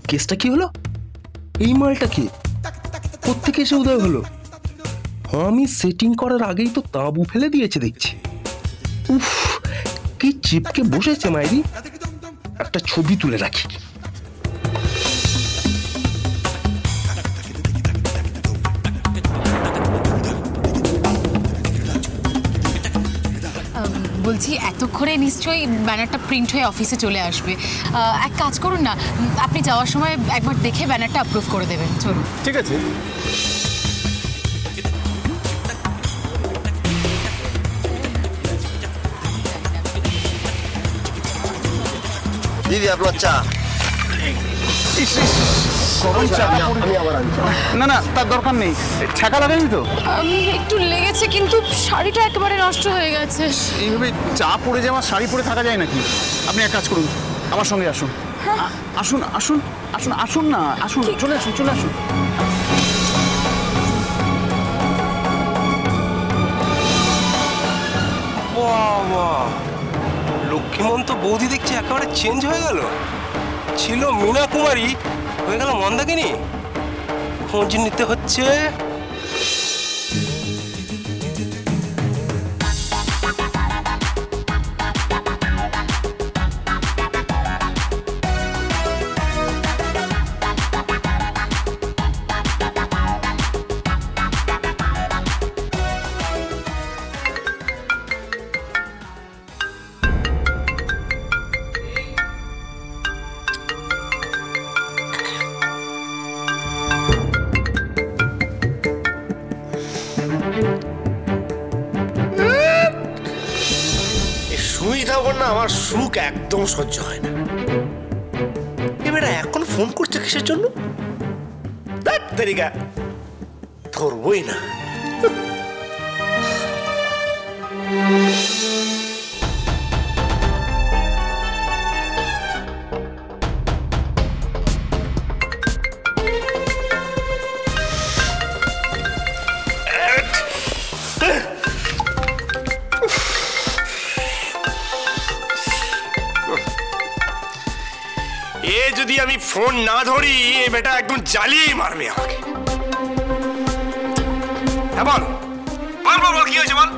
কেসটা কি হলো? এই মালটা কি প্রত্যেকে এসে উদয় হলো? আমি সেটিং করার আগেই তো তাঁবু ফেলে দিয়েছে দেখছি। উফ, কি চিপকে বসেছে মাইরি। একটা ছবি তুলে রাখি। বলছি এতক্ষণে নিশ্চয়ই ব্যানারটা প্রিন্ট হয়ে অফিসে চলে আসবে। এক কাজ করুন না, আপনি যাওয়ার সময় একবার দেখে ব্যানারটা অ্যাপ্রুভ করে দেবেন। চলুন। ঠিক আছে। দিদি আপনার চা। না না, তার দরকার নেই। ছাকা লাগাইনি তো? একটু লেগেছে, কিন্তু শাড়িটা একেবারে নষ্ট হয়ে গেছে। এইভাবে চা পরে যাওয়া শাড়ি পরে থাকা যায় নাকি? আপনি এক কাজ করুন, আমার সঙ্গে আসুন। আসুন আসুন আসুন আসুন না, আসুন, চলে আসুন, চলে আসুন। লক্ষ্মীমন্ত বৌদি দেখছি একেবারে চেঞ্জ হয়ে গেল। ছিল মীনা কুমারী, হয়ে গেল মন্দাকিনী। খোঁজ নিতে হচ্ছে। আমার সুখ একদম সহ্য হয় না। এবারে এখন ফোন করছে কিসের জন্য? ধরবই না। যদি আমি ফোন না ধরি, এ বেটা একদম জ্বালিয়ে মারবে আমাকে। হ্যাঁ বল বল বল বল, কি হয়েছে বল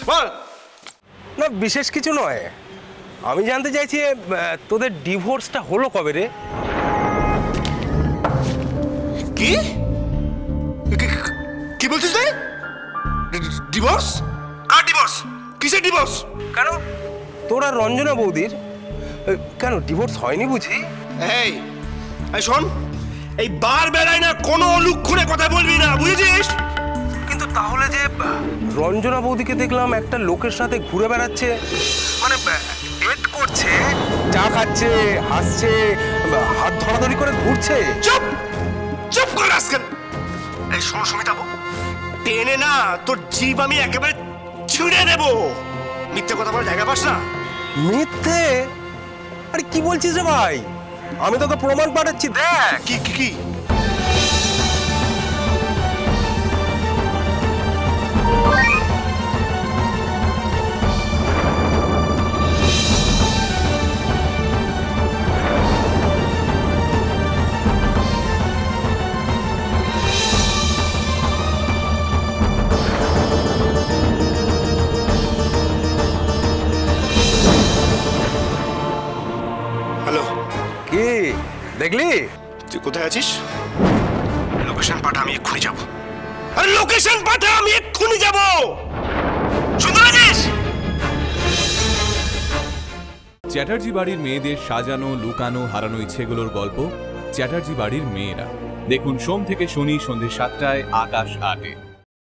বল। না, বিশেষ কিছু নয়। আমি জানতে চাইছি তোদের ডিভোর্সটা হলো কবে রে? কি কি বলছিস তুই? ডিভোর্স? কার ডিভোর্স? কিসের ডিভোর্স? কেন তোরা রঞ্জনা বৌদির কেন ডিভোর্স হয়নি বুঝি? এই শোন, এই বার বেলায় না কোনো অলুক্ষণে কথা বলবি না, বুঝেছিস? কিন্তু তাহলে যে রঞ্জনা বৌদিকে দেখলাম একটা লোকের সাথে ঘুরে বেড়াচ্ছে, মানে ডেট করছে, চা খাচ্ছে, হাসছে, হাত ধরাধরি করে ঘুরছে। চুপ চুপ কর আজকাল। এই শোন সুমিতা, টেনে না তোর জীব আমি একেবারে ছিঁড়ে নেব। মিথ্যে কথা বলার জায়গা পাস না। মিথ্যে? আরে কি বলছিস রে ভাই? আমি তোকে প্রমাণ পাঠাচ্ছি, দেখ। কি কি কি? দেখলি? তুই কোথায় আছিস? লোকেশন পাঠা, আমি এক্ষুনি যাবো। আরে লোকেশন পাঠা, আমি এক্ষুনি যাবো। শুনতে পাচ্ছিস? চ্যাটার্জি বাড়ির মেয়েদের সাজানো, লুকানো, হারানো ইচ্ছেগুলোর গল্প চ্যাটার্জি বাড়ির মেয়েরা। দেখুন সোম থেকে শনি সন্ধ্যে ৭টায়, আকাশ ৮-এ।